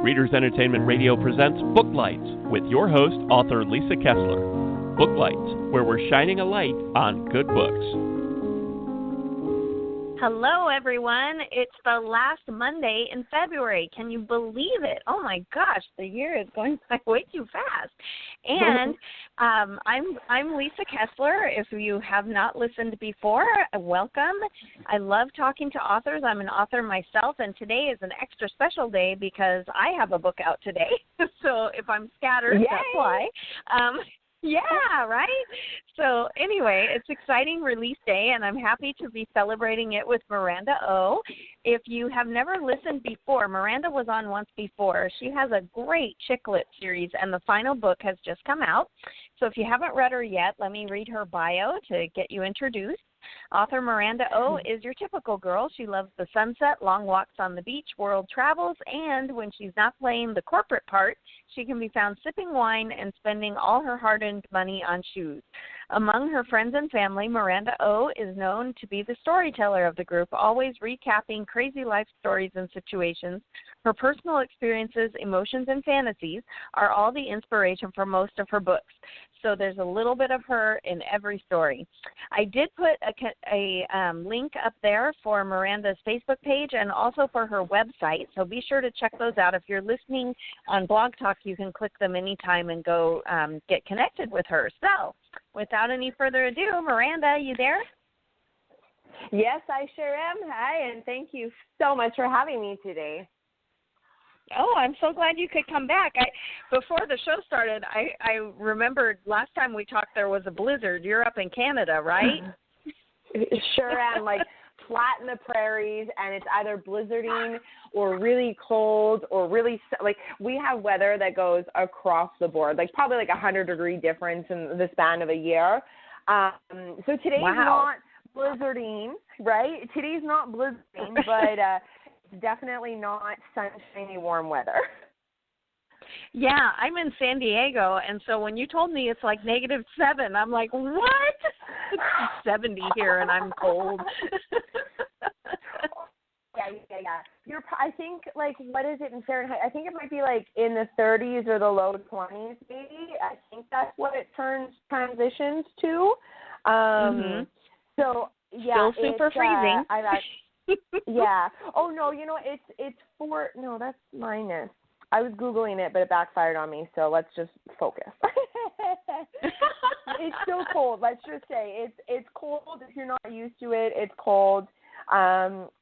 Readers Entertainment Radio presents Booklights with your host, author Lisa Kessler. Booklights, where we're shining a light on good books. Hello, everyone. It's the last Monday in February. Can you believe it? Oh, my gosh, the year is going by way too fast. And I'm Lisa Kessler. If you have not listened before, welcome. I love talking to authors. I'm an author myself, and today is an extra special day because I have a book out today. So if I'm scattered, Yay! That's why. Yeah, right? So anyway, it's exciting release day, and I'm happy to be celebrating it with Miranda Oh. If you have never listened before, Miranda was on once before. She has a great chick lit series, and the final book has just come out. So if you haven't read her yet, let me read her bio to get you introduced. Author Miranda Oh is your typical girl. She loves the sunset, long walks on the beach, world travels, and when she's not playing the corporate part, she can be found sipping wine and spending all her hard-earned money on shoes. Among her friends and family, Miranda Oh is known to be the storyteller of the group, always recapping crazy life stories and situations. Her personal experiences, emotions, and fantasies are all the inspiration for most of her books. So there's a little bit of her in every story. I did put a link up there for Miranda's Facebook page and also for her website, so be sure to check those out. If you're listening on Blog Talk, you can click them anytime and go get connected with her. So without any further ado, Miranda, you there? Yes, I sure am. Hi, and thank you so much for having me today. Oh, I'm so glad you could come back. Before the show started, I remembered last time we talked there was a blizzard. You're up in Canada, right? Sure am, like flat in the prairies, and it's either blizzarding or really cold or really, like we have weather that goes across the board, like probably like 100-degree difference in the span of a year. So today's not blizzarding, right? Today's not blizzarding, but definitely not sunshiny, warm weather. Yeah, I'm in San Diego, and so when you told me it's like -7, I'm like, what? It's 70 here, and I'm cold. Yeah. I think, like, what is it in Fahrenheit? I think it might be, like, in the 30s or the low 20s, maybe. I think that's what it transitions to. So, yeah. Still super freezing. Yeah. Oh, no, it's that's minus. I was Googling it, but it backfired on me, so let's just focus. It's still cold. Let's just say it's cold. If you're not used to it, it's cold.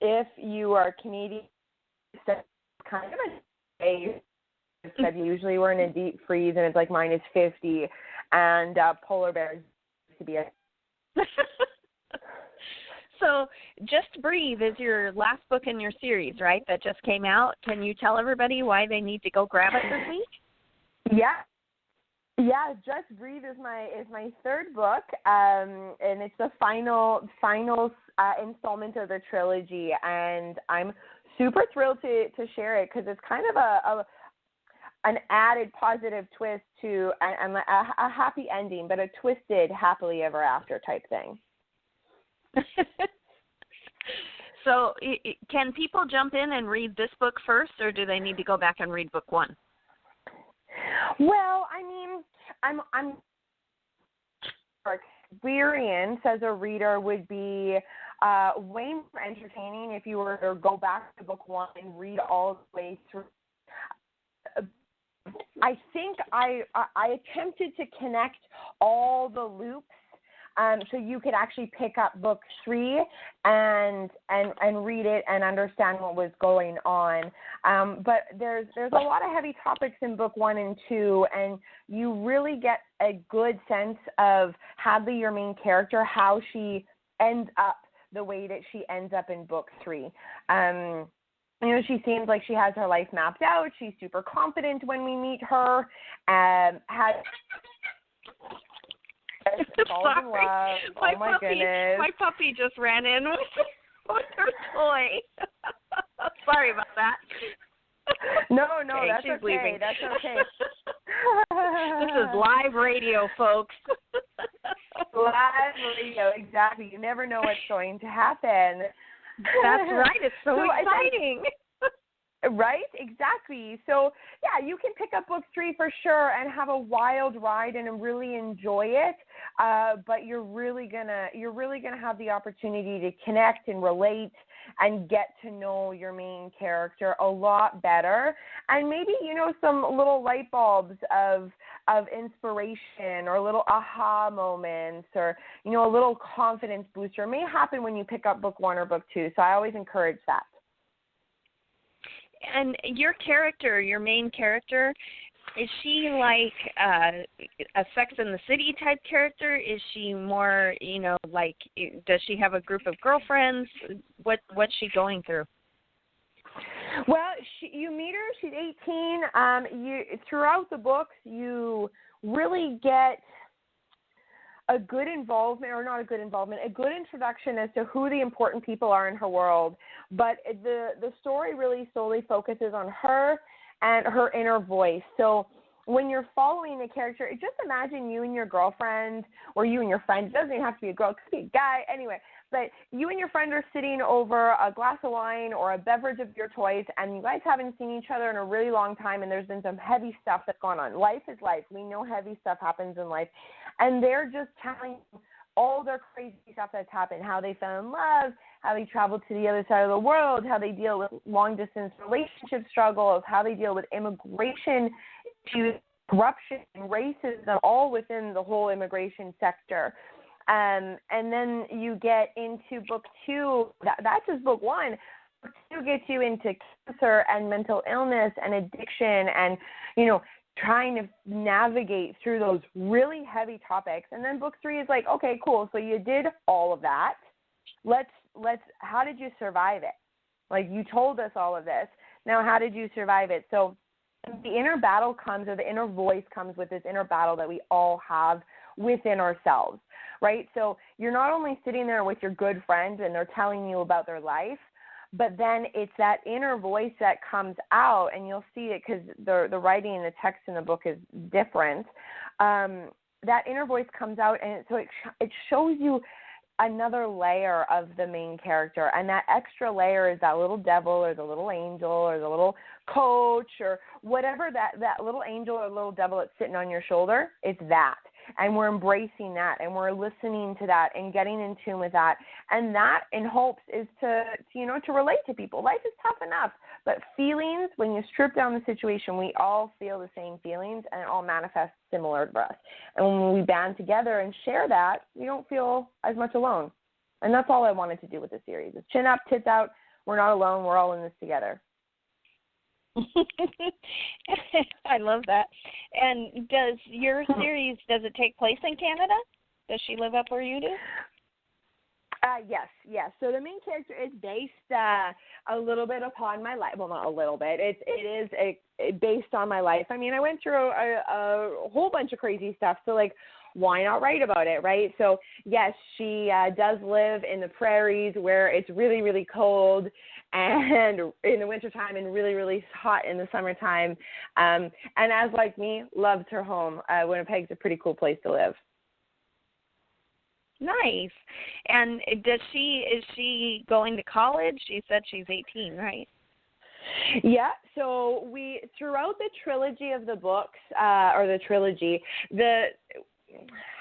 If you are Canadian, it's kind of a day. Usually we're in a deep freeze, and it's like -50, and polar bears to be a... So Just Breathe is your last book in your series, right, that just came out. Can you tell everybody why they need to go grab it this week? Yeah, Just Breathe is my third book, and it's the final installment of the trilogy, and I'm super thrilled to share it because it's kind of an added positive twist to and a happy ending, but a twisted happily ever after type thing. So can people jump in and read this book first, or do they need to go back and read book one? Well, I mean, I'm experience as a reader would be way more entertaining if you were to go back to book one and read all the way through. I think I attempted to connect all the loops. So you could actually pick up book 3 and read it and understand what was going on. But there's a lot of heavy topics in book 1 and 2, and you really get a good sense of Hadley, your main character, how she ends up the way that she ends up in book 3. She seems like she has her life mapped out. She's super confident when we meet her. Sorry. My puppy just ran in with her toy. Sorry about that. No, okay, that's she's okay. Leaving. That's okay. This is live radio, folks. Live radio, exactly. You never know what's going to happen. That's right. It's so exciting. Right? Exactly. So, yeah, you can pick up book 3 for sure and have a wild ride and really enjoy it. But you're really gonna have the opportunity to connect and relate and get to know your main character a lot better. And maybe, some little light bulbs of inspiration or little aha moments or, a little confidence booster may happen when you pick up book 1 or book 2. So I always encourage that. And your character, your main character, is she like a Sex and the City type character? Is she more, like, does she have a group of girlfriends? What's she going through? Well, you meet her. She's 18. Throughout the books, you really get a good involvement, or not a good involvement, a good introduction as to who the important people are in her world. But the story really solely focuses on her and her inner voice. So when you're following the character, just imagine you and your girlfriend, or you and your friend. It doesn't even have to be a girl, it could be a guy, anyway. But you and your friend are sitting over a glass of wine or a beverage of your choice, and you guys haven't seen each other in a really long time, and there's been some heavy stuff that's gone on. Life is life. We know heavy stuff happens in life. And they're just telling you all their crazy stuff that's happened, how they fell in love, how they traveled to the other side of the world, how they deal with long-distance relationship struggles, how they deal with immigration issues, corruption, and racism, all within the whole immigration sector. And then you get into book 2. That's just book 1. Book 2 gets you into cancer and mental illness and addiction and, trying to navigate through those really heavy topics. And then book 3 is like, okay, cool. So you did all of that. How did you survive it? Like, you told us all of this. Now, how did you survive it? So the inner battle comes, or the inner voice comes with this inner battle that we all have within ourselves, right? So you're not only sitting there with your good friends and they're telling you about their life, but then it's that inner voice that comes out, and you'll see it because the writing and the text in the book is different. That inner voice comes out, and so it shows you another layer of the main character, and that extra layer is that little devil or the little angel or the little coach or whatever that little angel or little devil that's sitting on your shoulder. It's that. And we're embracing that, and we're listening to that and getting in tune with that. And that, in hopes, is to relate to people. Life is tough enough, but feelings, when you strip down the situation, we all feel the same feelings, and it all manifests similar to us. And when we band together and share that, we don't feel as much alone. And that's all I wanted to do with this series. It's chin up, tits out. We're not alone. We're all in this together. I love that. And does your series, does it take place in Canada? Does she live up where you do? Yes. So the main character is based a little bit upon my life. Well, not a little bit. It is based on my life. I mean, I went through a whole bunch of crazy stuff. So, like, why not write about it, right? So, yes, she does live in the prairies where it's really, really cold and in the wintertime and really, really hot in the summertime. And as like me, loves her home. Winnipeg's a pretty cool place to live. Nice. And is she going to college? She said she's 18, right? Yeah, so throughout the trilogy of the books,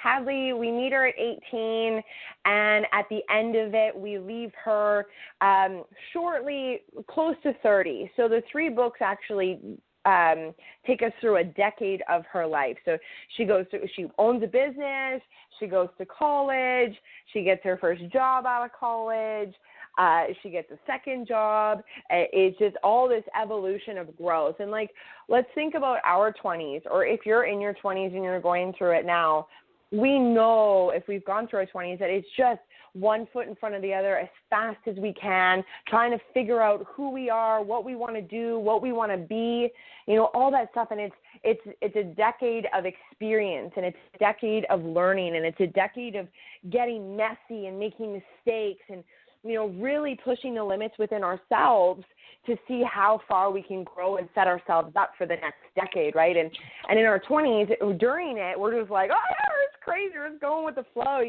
Hadley, we meet her at 18, and at the end of it, we leave her shortly close to 30. So the 3 books actually take us through a decade of her life. So she owns a business, she goes to college, she gets her first job out of college, she gets a second job. It's just all this evolution of growth. And like, let's think about our 20s, or if you're in your 20s and you're going through it now, we know if we've gone through our 20s that it's just one foot in front of the other as fast as we can, trying to figure out who we are, what we want to do, what we want to be, all that stuff. And it's a decade of experience, and it's a decade of learning, and it's a decade of getting messy and making mistakes and, really pushing the limits within ourselves to see how far we can grow and set ourselves up for the next decade, right? And in our 20s, during it, we're just like, oh, yeah, it's crazy. We're just going with the flow,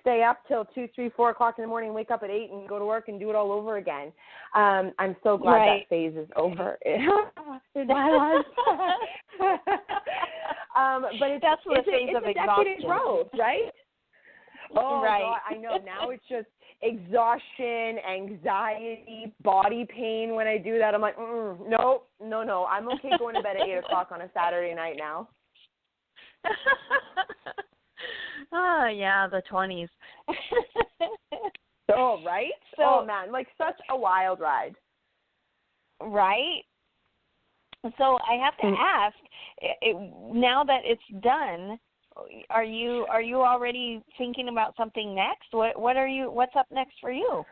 stay up till 2, 3, 4 o'clock in the morning, wake up at 8 and go to work and do it all over again. I'm so glad that phase is over in my life. But that's the phase of exhaustion. It's growth, right? Oh, right. God, I know. Now it's just exhaustion, anxiety, body pain when I do that. I'm like, no. I'm okay going to bed at 8 o'clock on a Saturday night now. Oh, yeah, the 20s. Oh, right? So, oh, man, like such a wild ride. Right? So I have to ask, now that it's done, are you already thinking about something next? What's up next for you?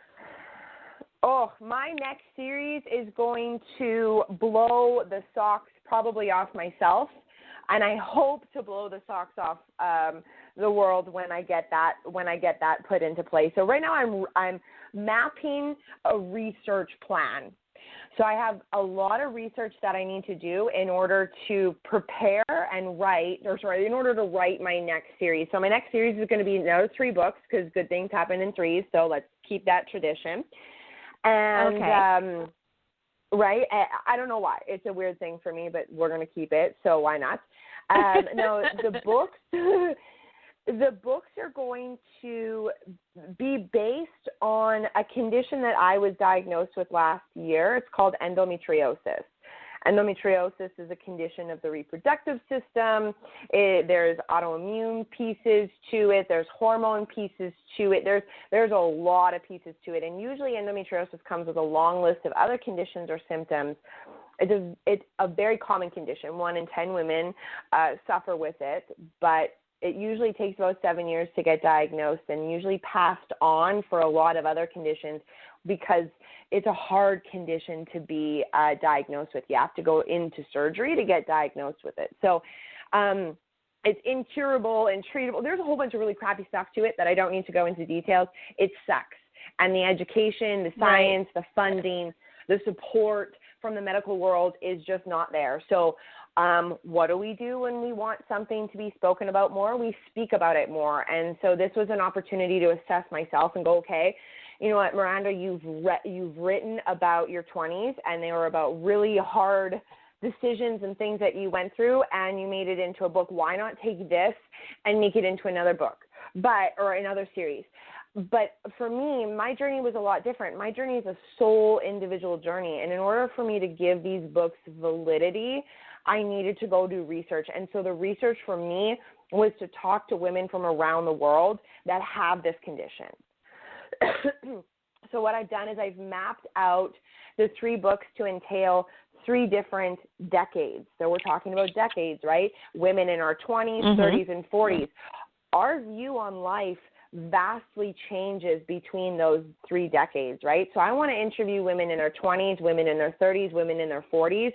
Oh, my next series is going to blow the socks probably off myself, and I hope to blow the socks off the world when I get that put into place. So right now I'm mapping a research plan. So I have a lot of research that I need to do in order to prepare and in order to write my next series. So my next series is going to be another 3 books because good things happen in 3s. So let's keep that tradition. And, right, I don't know why. It's a weird thing for me, but we're going to keep it. So why not? No, the books are going to be based on a condition that I was diagnosed with last year. It's called endometriosis. Endometriosis is a condition of the reproductive system. There's autoimmune pieces to it. There's hormone pieces to it. There's a lot of pieces to it. And usually endometriosis comes with a long list of other conditions or symptoms. It's a very common condition. 1 in 10 women suffer with it, but it usually takes about 7 years to get diagnosed and usually passed on for a lot of other conditions because it's a hard condition to be diagnosed with. You have to go into surgery to get diagnosed with it. So it's incurable and treatable. There's a whole bunch of really crappy stuff to it that I don't need to go into details. It sucks. And the education, the science, the funding, the support from the medical world is just not there. So what do we do when we want something to be spoken about more? We speak about it more. And so this was an opportunity to assess myself and go, okay, you know what, Miranda, you've written about your 20s, and they were about really hard decisions and things that you went through, and you made it into a book. Why not take this and make it into another book, or another series? But for me, my journey was a lot different. My journey is a sole individual journey, and in order for me to give these books validity, I needed to go do research. And so the research for me was to talk to women from around the world that have this condition. So what I've done is I've mapped out the 3 books to entail 3 different decades. So we're talking about decades, right? Women in our 20s, 30s, and 40s. Our view on life vastly changes between those 3 decades, right? So I want to interview women in their 20s, women in their 30s, women in their 40s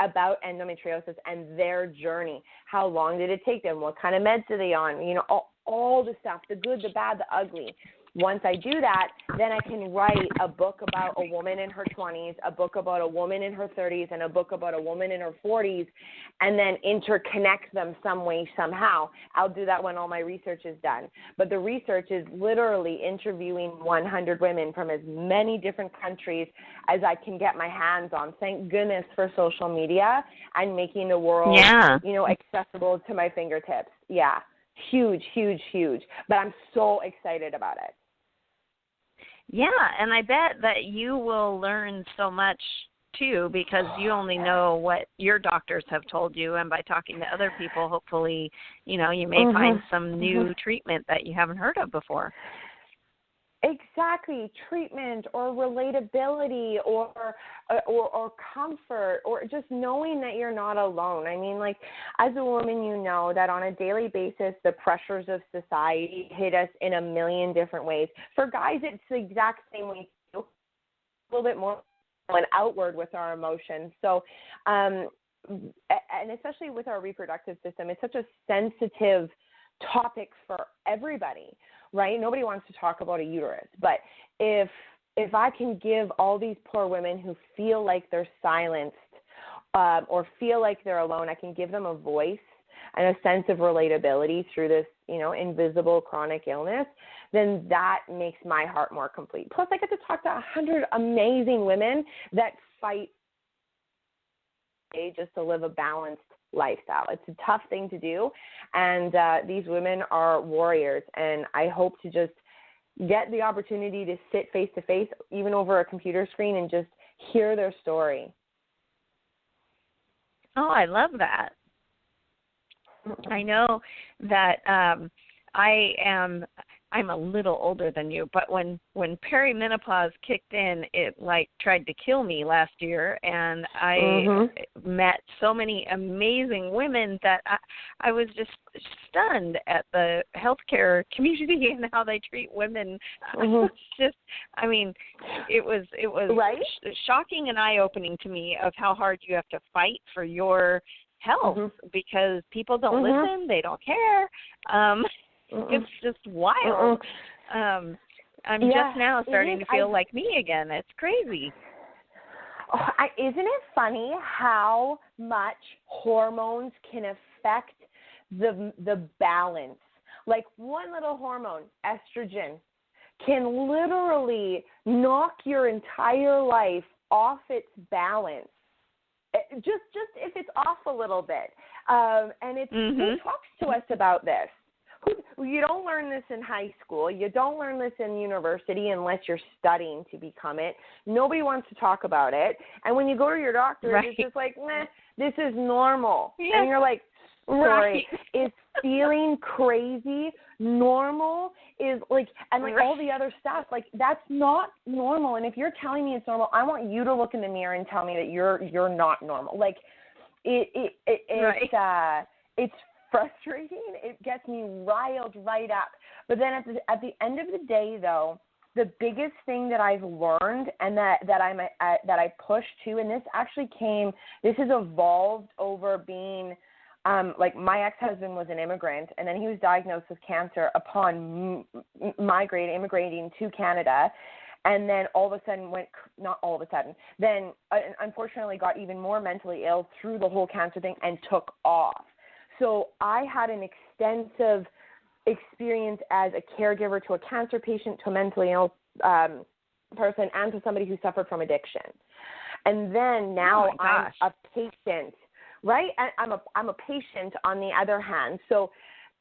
about endometriosis and their journey. How long did it take them? What kind of meds are they on? You know, all the stuff, the good, the bad, the ugly. Once I do that, then I can write a book about a woman in her 20s, a book about a woman in her 30s, and a book about a woman in her 40s, and then interconnect them some way, somehow. I'll do that when all my research is done. But the research is literally interviewing 100 women from as many different countries as I can get my hands on. Thank goodness for social media and making the world, accessible to my fingertips. Yeah. Huge, huge, huge. But I'm so excited about it. Yeah, and I bet that you will learn so much, too, because you only know what your doctors have told you. And by talking to other people, hopefully, you may find some new treatment that you haven't heard of before. Exactly, treatment or relatability or comfort or just knowing that you're not alone. I mean, like, as a woman, you know that on a daily basis, the pressures of society hit us in a million different ways. For guys, it's the exact same way too, a little bit more and outward with our emotions. So, and especially with our reproductive system, it's such a sensitive topic for everybody. Right? Nobody wants to talk about a uterus. But if I can give all these poor women who feel like they're silenced or feel like they're alone, I can give them a voice and a sense of relatability through this, invisible chronic illness, then that makes my heart more complete. Plus, I get to talk to 100 amazing women that fight just to live a balanced lifestyle. It's a tough thing to do, and these women are warriors, and I hope to just get the opportunity to sit face-to-face, even over a computer screen, and just hear their story. Oh, I love that. I know that I'm a little older than you, but when perimenopause kicked in, it like tried to kill me last year, and I met so many amazing women that I was just stunned at the healthcare community and how they treat women. It was right? Shocking and eye-opening to me of how hard you have to fight for your health because people don't listen, they don't care. It's just wild. I'm just now starting to feel like me again. It's crazy. Isn't it funny how much hormones can affect the balance? Like one little hormone, estrogen, can literally knock your entire life off its balance. Just if it's off a little bit. And who talks to us about this? You don't learn this in high school. You don't learn this in university unless you're studying to become it. Nobody wants to talk about it. And when you go to your doctor, it's just like, meh, this is normal. Yeah. And you're like, sorry, is feeling crazy normal? Is like, and like all the other stuff, like that's not normal. And if you're telling me it's normal, I want you to look in the mirror and tell me that you're not normal. Like it's frustrating. It gets me riled right up. But then at the end of the day, though, the biggest thing that I've learned and that I push to, and this has evolved over being, like my ex-husband was an immigrant, and then he was diagnosed with cancer upon immigrating to Canada. And then then unfortunately got even more mentally ill through the whole cancer thing and took off. So I had an extensive experience as a caregiver to a cancer patient, to a mentally ill person, and to somebody who suffered from addiction. And then now I'm a patient, right? I'm a patient on the other hand. So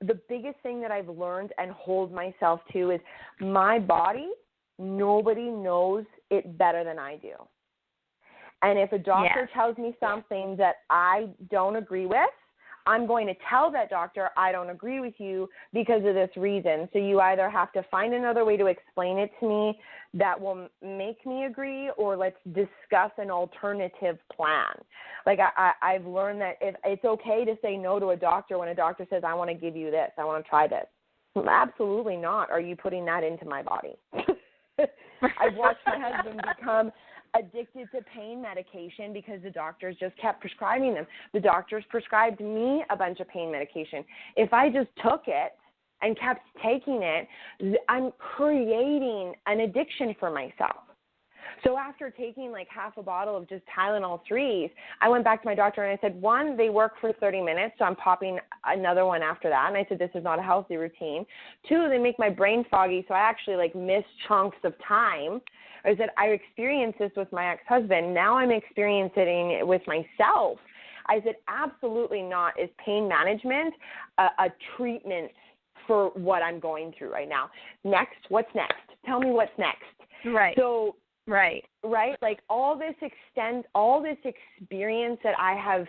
the biggest thing that I've learned and hold myself to is my body, nobody knows it better than I do. And if a doctor tells me something that I don't agree with, I'm going to tell that doctor I don't agree with you because of this reason. So you either have to find another way to explain it to me that will make me agree, or let's discuss an alternative plan. Like I've learned that if it's okay to say no to a doctor when a doctor says, I want to give you this, I want to try this. Absolutely not. Are you putting that into my body? I've watched my husband become addicted to pain medication because the doctors just kept prescribing them. The doctors prescribed me a bunch of pain medication. If I just took it and kept taking it, I'm creating an addiction for myself. So after taking like half a bottle of just Tylenol 3s, I went back to my doctor and I said, one, they work for 30 minutes, so I'm popping another one after that. And I said, this is not a healthy routine. Two, they make my brain foggy, so I actually like miss chunks of time. I said, I experienced this with my ex-husband. Now I'm experiencing it with myself. I said, absolutely not. Is pain management a treatment for what I'm going through right now? Next, what's next? Tell me what's next. Right. So, right. Like all this experience that I have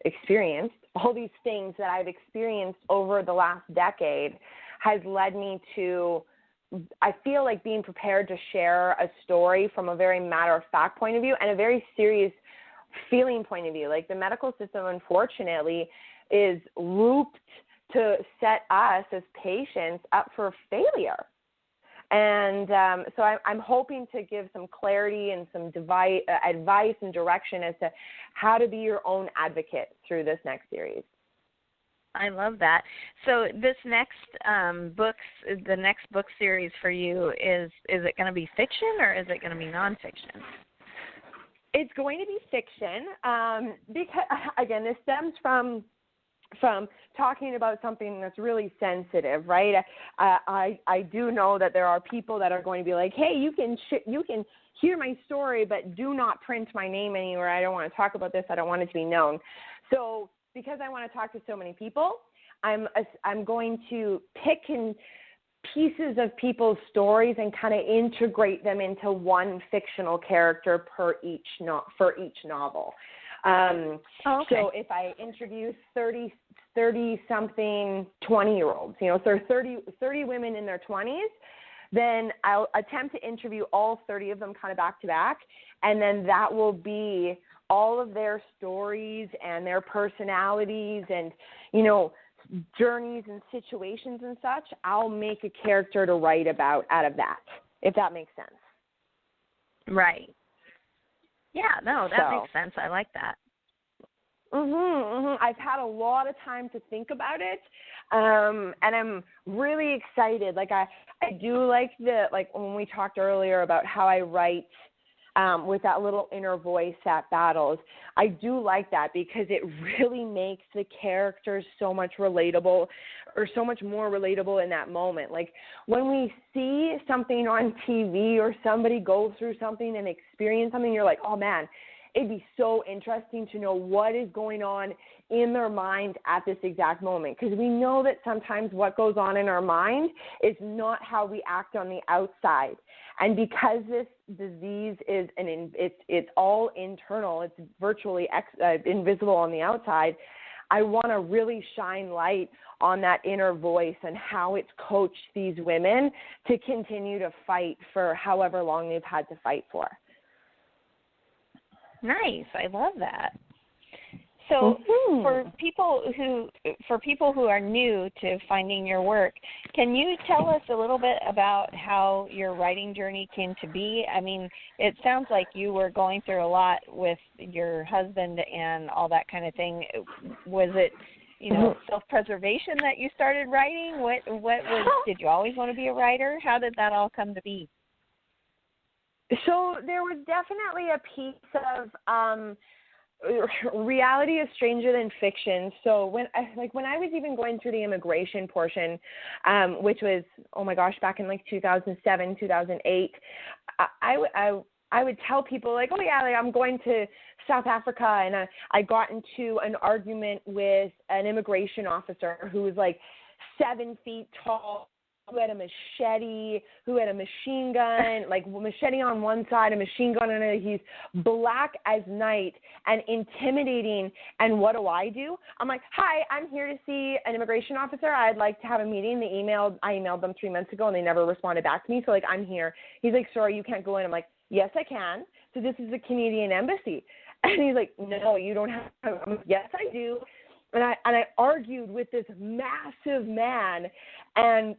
experienced, all these things that I've experienced over the last decade has led me to, I feel like, being prepared to share a story from a very matter-of-fact point of view and a very serious feeling point of view. Like the medical system, unfortunately, is looped to set us as patients up for failure. And so I'm hoping to give some clarity and some advice and direction as to how to be your own advocate through this next series. I love that. So this next the next book series for you, is it going to be fiction or is it going to be nonfiction? It's going to be fiction because, again, this stems from from talking about something that's really sensitive, right? I do know that there are people that are going to be like, hey, you can hear my story, but do not print my name anywhere. I don't want to talk about this. I don't want it to be known. So because I want to talk to so many people, I'm going to pick pieces of people's stories and kind of integrate them into one fictional character for each novel. Okay. So if I interview 30-something 20-year-olds, so 30 women in their 20s, then I'll attempt to interview all 30 of them kind of back to back, and then that will be all of their stories and their personalities and, journeys and situations and such. I'll make a character to write about out of that, if that makes sense. Right. Yeah, no, that makes sense. I like that. I've had a lot of time to think about it, and I'm really excited. Like I do like when we talked earlier about how I write with that little inner voice at battles. I do like that because it really makes the characters so much relatable, or so much more relatable in that moment. Like when we see something on TV or somebody go through something and experience something, you're like, oh man, it'd be so interesting to know what is going on in their mind at this exact moment. Because we know that sometimes what goes on in our mind is not how we act on the outside. And because this disease is it's all internal, it's virtually invisible on the outside, I want to really shine light on that inner voice and how it's coached these women to continue to fight for however long they've had to fight for. Nice. I love that. So for people who are new to finding your work, can you tell us a little bit about how your writing journey came to be? I mean, it sounds like you were going through a lot with your husband and all that kind of thing. Was it, self-preservation that you started writing? Did you always want to be a writer? How did that all come to be? So there was definitely a piece of reality is stranger than fiction. So when I was even going through the immigration portion, which was, oh my gosh, back in 2007, 2008, I would tell people oh yeah, I'm going to South Africa, and I got into an argument with an immigration officer who was 7 feet tall, who had a machete, who had a machine gun, machete on one side, a machine gun on another. He's black as night and intimidating. And what do? I'm like, hi, I'm here to see an immigration officer. I'd like to have a meeting. I emailed them 3 months ago, and they never responded back to me. So, I'm here. He's like, sorry, you can't go in. I'm like, yes, I can. So this is the Canadian embassy. And he's like, no, you don't have to. I'm like, yes, I do. And I argued with this massive man, and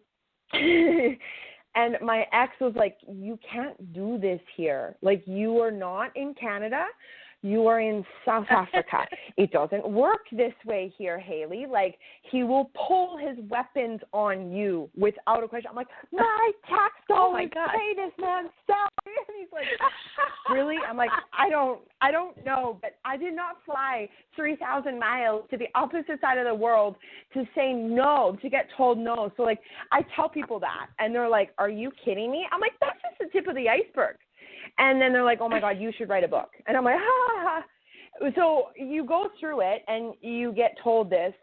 and my ex was like, you can't do this here. You are not in Canada. You are in South Africa. It doesn't work this way here, Haley. He will pull his weapons on you without a question. I'm like, my tax dollars pay this man's salary. And he's like, really? I'm like, I don't know, but I did not fly 3,000 miles to the opposite side of the world to say no, to get told no. So I tell people that, and they're like, are you kidding me? I'm like, that's just the tip of the iceberg. And then they're like, oh my God, you should write a book. And I'm like, ha. So you go through it and you get told this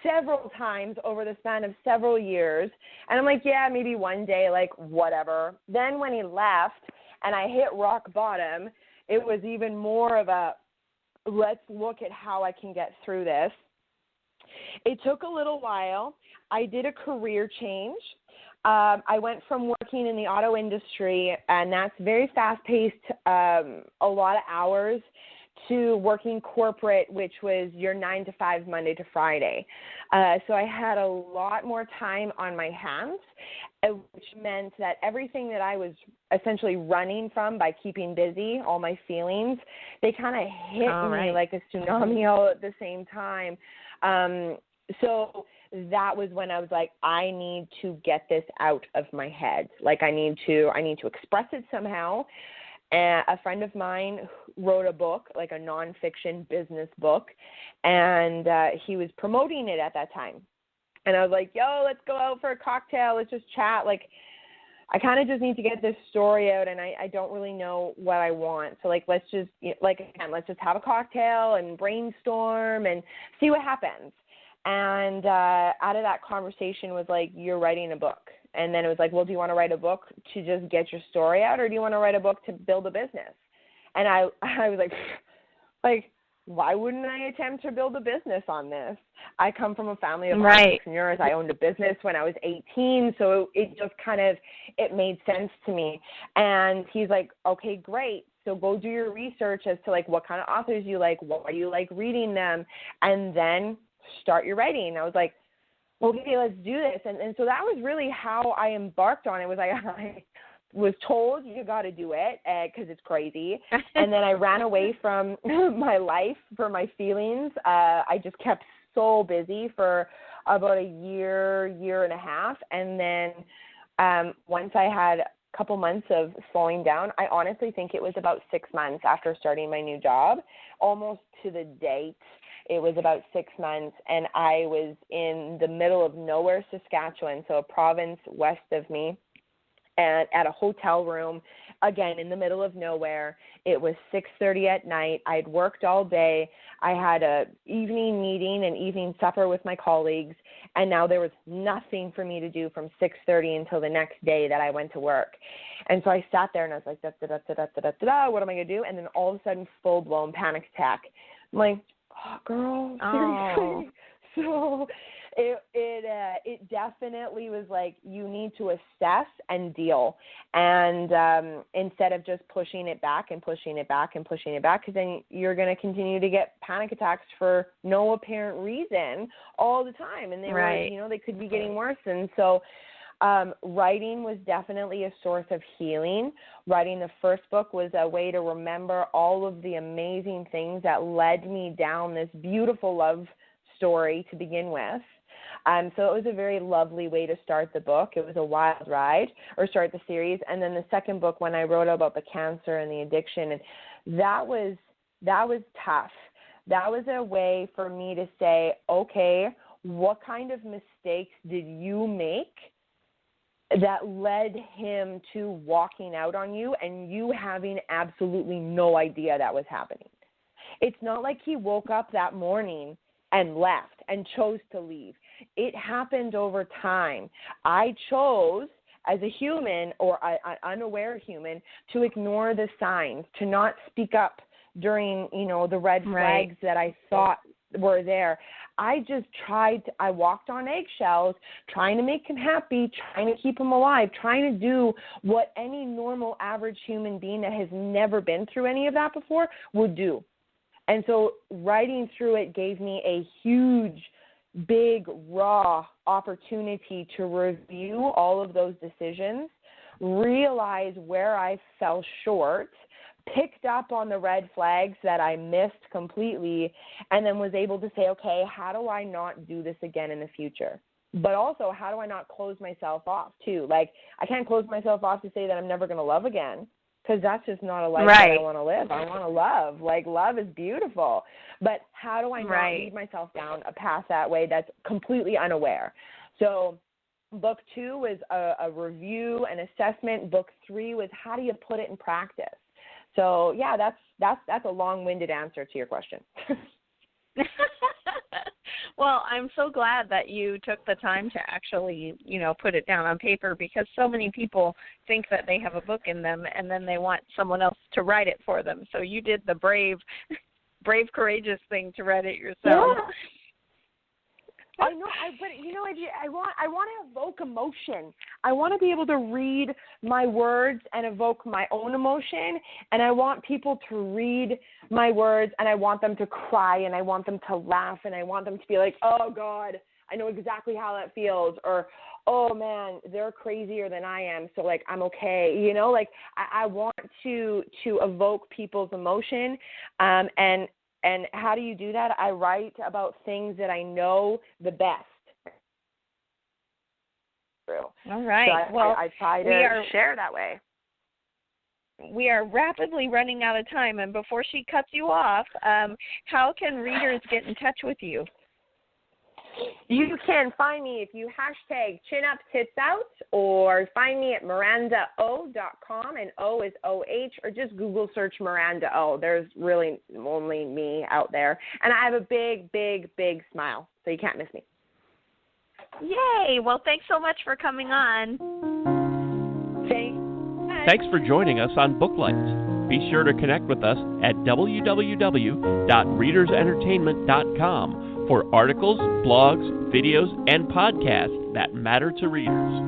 several times over the span of several years. And I'm like, yeah, maybe one day, whatever. Then when he left and I hit rock bottom, it was even more of a, let's look at how I can get through this. It took a little while. I did a career change. I went from working in the auto industry, and that's very fast-paced, a lot of hours, to working corporate, which was your 9 to 5, Monday to Friday. So I had a lot more time on my hands, which meant that everything that I was essentially running from by keeping busy, all my feelings, they kind of hit me like a tsunami all at the same time. So that was when I was like, I need to get this out of my head. I need to express it somehow. And a friend of mine wrote a book, like a nonfiction business book, and he was promoting it at that time. And I was like, yo, let's go out for a cocktail. Let's just chat. Like, I kind of just need to get this story out, and I don't really know what I want. So, like, let's just have a cocktail and brainstorm and see what happens. And out of that conversation was like, you're writing a book. And then it was like, well, do you want to write a book to just get your story out, or do you want to write a book to build a business? And I was like, why wouldn't I attempt to build a business on this? I come from a family of entrepreneurs. I owned a business when I was 18, so it just it made sense to me. And he's like, okay, great. So go do your research as to, like, what kind of authors you like, why do you like reading them, and then start your writing. I was like, okay, let's do this. And so that was really how I embarked on it. Was I was told you got to do it because it's crazy. And then I ran away from my life for my feelings. I just kept so busy for about a year and a half. And then once I had a couple months of slowing down, I honestly think it was about 6 months after starting my new job, almost to the date. It was about 6 months, and I was in the middle of nowhere, Saskatchewan, so a province west of me, and at a hotel room, again, in the middle of nowhere. It was 6:30 at night. I'd worked all day. I had a evening meeting and evening supper with my colleagues, and now there was nothing for me to do from 6:30 until the next day that I went to work. And so I sat there, and I was like, what am I going to do? And then all of a sudden, full-blown panic attack. I'm like, oh, girl, seriously? So it definitely was like, you need to assess and deal, and instead of just pushing it back, because then you're going to continue to get panic attacks for no apparent reason all the time, and they were, they could be getting worse. And so writing was definitely a source of healing. Writing the first book was a way to remember all of the amazing things that led me down this beautiful love story to begin with. So it was a very lovely way to start the book. It was a wild ride, or start the series. And then the second book, when I wrote about the cancer and the addiction, and that was tough. That was a way for me to say, okay, what kind of mistakes did you make that led him to walking out on you and you having absolutely no idea that was happening? It's not like he woke up that morning and left and chose to leave. It happened over time. I chose, as a human, or an unaware human, to ignore the signs, to not speak up during, the red flags that I thought were there. I walked on eggshells, trying to make him happy, trying to keep him alive, trying to do what any normal, average human being that has never been through any of that before would do. And so writing through it gave me a huge, big, raw opportunity to review all of those decisions, realize where I fell short, picked up on the red flags that I missed completely, and then was able to say, okay, how do I not do this again in the future? But also, how do I not close myself off, too? Like, I can't close myself off to say that I'm never going to love again, because that's just not a life that I want to live. I want to love. Like, love is beautiful. But how do I not lead myself down a path that way that's completely unaware? So book 2 was a review, an assessment. Book 3 was, how do you put it in practice? So, yeah, that's a long-winded answer to your question. Well, I'm so glad that you took the time to actually, put it down on paper, because so many people think that they have a book in them and then they want someone else to write it for them. So you did the brave, courageous thing to write it yourself. Yeah. I know, but I want to evoke emotion. I want to be able to read my words and evoke my own emotion, and I want people to read my words, and I want them to cry, and I want them to laugh, and I want them to be like, oh, God, I know exactly how that feels, or, oh, man, they're crazier than I am, so, like, I'm okay. I want to evoke people's emotion, and how do you do that? I write about things that I know the best. All right. So I try to share that way. we are rapidly running out of time, and before she cuts you off, how can readers get in touch with you? You can find me if you hashtag ChinUpTitsOut, or find me at MirandaO.com, and O is O-H, or just Google search Miranda Oh. There's really only me out there. And I have a big, big, big smile, so you can't miss me. Yay! Well, thanks so much for coming on. Thanks for joining us on Booklights. Be sure to connect with us at www.readersentertainment.com for articles, blogs, videos, and podcasts that matter to readers.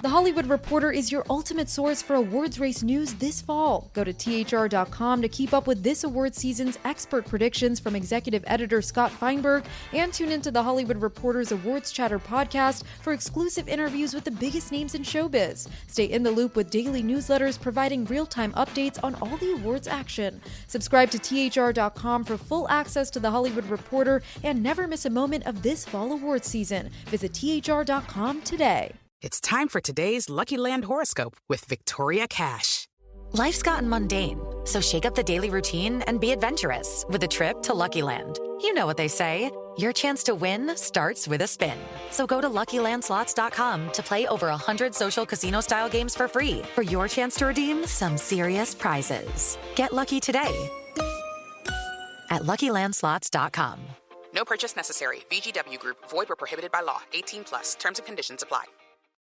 The Hollywood Reporter is your ultimate source for awards race news this fall. Go to thr.com to keep up with this award season's expert predictions from executive editor Scott Feinberg, and tune into the Hollywood Reporter's Awards Chatter podcast for exclusive interviews with the biggest names in showbiz. Stay in the loop with daily newsletters providing real-time updates on all the awards action. Subscribe to thr.com for full access to the Hollywood Reporter and never miss a moment of this fall awards season. Visit thr.com today. It's time for today's Lucky Land horoscope with Victoria Cash. Life's gotten mundane, so shake up the daily routine and be adventurous with a trip to Lucky Land. You know what they say, your chance to win starts with a spin. So go to LuckyLandSlots.com to play over 100 social casino-style games for free for your chance to redeem some serious prizes. Get lucky today at LuckyLandSlots.com. No purchase necessary. VGW Group. Void where prohibited by law. 18+. Terms and conditions apply.